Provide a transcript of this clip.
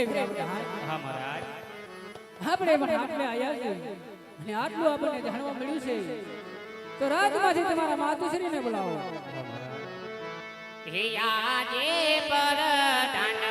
હા મહારાજ આપણે પણ આપણે આયા છે અને આટલું આપણને જાણવા મળ્યું છે તો રાજમાંથી તમારા માતુશ્રીને બોલાવો હે આજે પર ઢાંડ